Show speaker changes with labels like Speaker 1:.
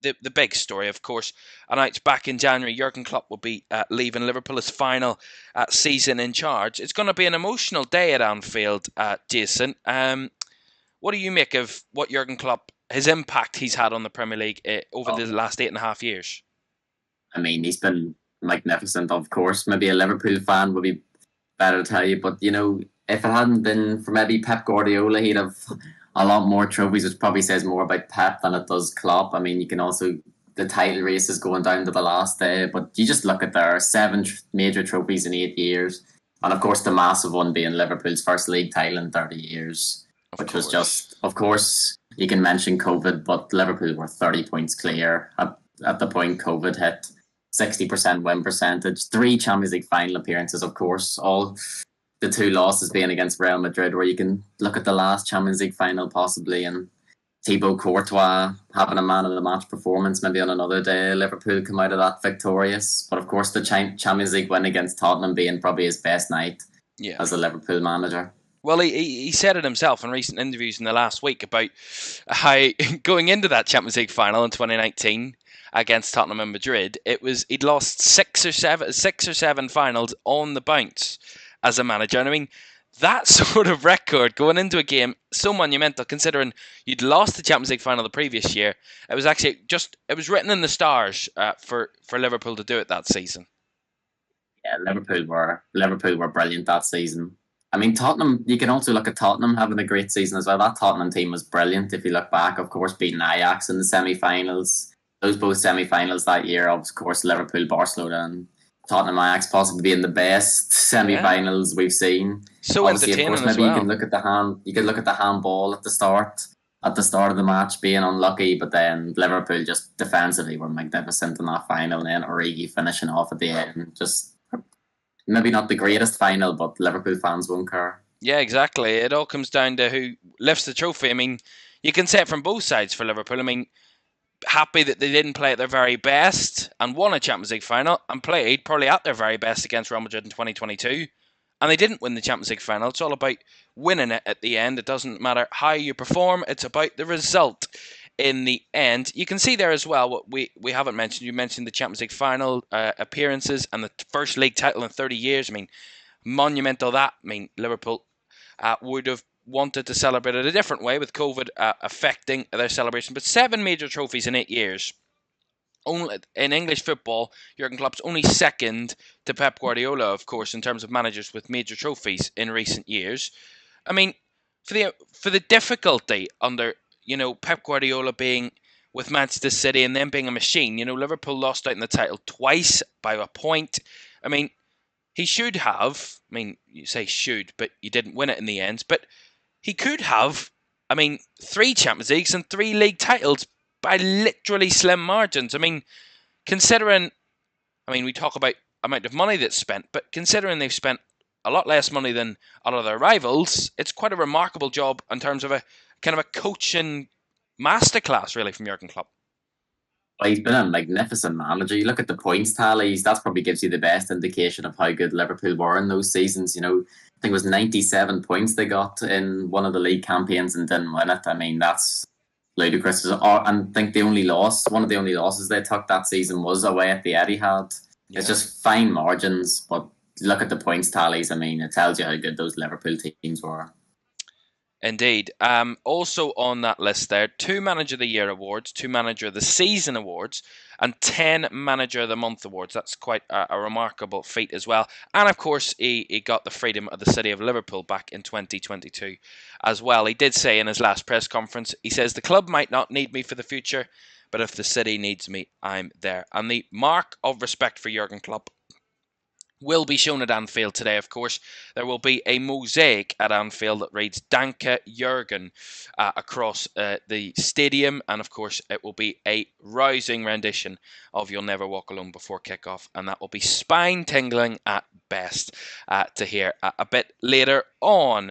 Speaker 1: the big story, of course, announced back in January, Jurgen Klopp will be leaving Liverpool as final season in charge. It's going to be an emotional day at Anfield, Jason. What do you make of what Jurgen Klopp, his impact he's had on the Premier League over the
Speaker 2: Oh,
Speaker 1: last 8.5 years?
Speaker 2: I mean, he's been magnificent, of course. Maybe a Liverpool fan would be better to tell you, but if it hadn't been for maybe Pep Guardiola, he'd have a lot more trophies, which probably says more about Pep than it does Klopp. I mean, you can also the title race is going down to the last day, but you just look at their seven major trophies in 8 years, and of course the massive one being Liverpool's first league title in 30 years,
Speaker 1: Of
Speaker 2: which was
Speaker 1: course.
Speaker 2: just, of course, you can mention COVID, but Liverpool were 30 points clear at the point COVID hit. 60% win percentage, three Champions League final appearances, of course, all the two losses being against Real Madrid, where you can look at the last Champions League final possibly, and Thibaut Courtois having a man of the match performance. Maybe on another day, Liverpool come out of that victorious. But of course, the Champions League win against Tottenham being probably his best night
Speaker 1: Yeah.
Speaker 2: as a Liverpool manager.
Speaker 1: Well, he said it himself in recent interviews in the last week about how going into that Champions League final in 2019 against Tottenham and Madrid, he'd lost six or seven finals on the bounce as a manager. And I mean, that sort of record going into a game so monumental, considering you'd lost the Champions League final the previous year. It was actually it was written in the stars for Liverpool to do it that season.
Speaker 2: Yeah, Liverpool were brilliant that season. I mean, Tottenham. You can also look at Tottenham having a great season as well. That Tottenham team was brilliant. If you look back, of course, beating Ajax in the semi-finals. Those both semi-finals that year, of course, Liverpool, Barcelona, and Tottenham Ajax possibly being the best
Speaker 1: Yeah,
Speaker 2: semi-finals we've seen.
Speaker 1: so
Speaker 2: Obviously, of
Speaker 1: entertaining
Speaker 2: course,
Speaker 1: as
Speaker 2: maybe you can
Speaker 1: well.
Speaker 2: look at the hand. You could look at the handball at the start of the match, being unlucky. But then Liverpool just defensively were magnificent in that final, and then Origi finishing off at the end. Just maybe not the greatest final, but Liverpool fans won't care.
Speaker 1: Yeah, exactly. It all comes down to who lifts the trophy. I mean, you can say it from both sides for Liverpool. I mean, happy that they didn't play at their very best and won a Champions League final and played probably at their very best against Real Madrid in 2022. And they didn't win the Champions League final. It's all about winning it at the end. It doesn't matter how you perform, it's about the result in the end. You can see there as well what we haven't mentioned. You mentioned the Champions League final appearances and the first league title in 30 years. I mean, monumental that. I mean, Liverpool would have wanted to celebrate it a different way with COVID affecting their celebration. But 7 major trophies in 8 years. Only in English football, Jurgen Klopp's only second to Pep Guardiola, of course, in terms of managers with major trophies in recent years. I mean, for the difficulty under Pep Guardiola being with Manchester City and then being a machine. Liverpool lost out in the title twice by a point. I mean, he should have. I mean, you say should, but you didn't win it in the end. But he could have. I mean, 3 Champions Leagues and 3 league titles by literally slim margins. I mean, considering. I mean, we talk about amount of money that's spent, but considering they've spent a lot less money than a lot of their rivals, it's quite a remarkable job in terms of a kind of a coaching masterclass, really, from Jurgen Klopp.
Speaker 2: Well, he's been a magnificent manager. You look at the points tallies, that probably gives you the best indication of how good Liverpool were in those seasons. I think it was 97 points they got in one of the league campaigns and didn't win it. I mean, that's ludicrous. And I think one of the only losses they took that season was away at the Etihad. It's
Speaker 1: Yeah.
Speaker 2: just fine margins, but look at the points tallies. I mean, it tells you how good those Liverpool teams were.
Speaker 1: Indeed. Also on that list there, 2 Manager of the Year awards, 2 Manager of the Season awards, and 10 Manager of the Month awards. That's quite a remarkable feat as well. And of course, he got the freedom of the city of Liverpool back in 2022 as well. He did say in his last press conference, he says, the club might not need me for the future, but if the city needs me, I'm there. And the mark of respect for Jurgen Klopp will be shown at Anfield today, of course. There will be a mosaic at Anfield that reads DANKE JURGEN across the stadium. And of course, it will be a rousing rendition of You'll Never Walk Alone before kickoff. And that will be spine tingling at best to hear a bit later on.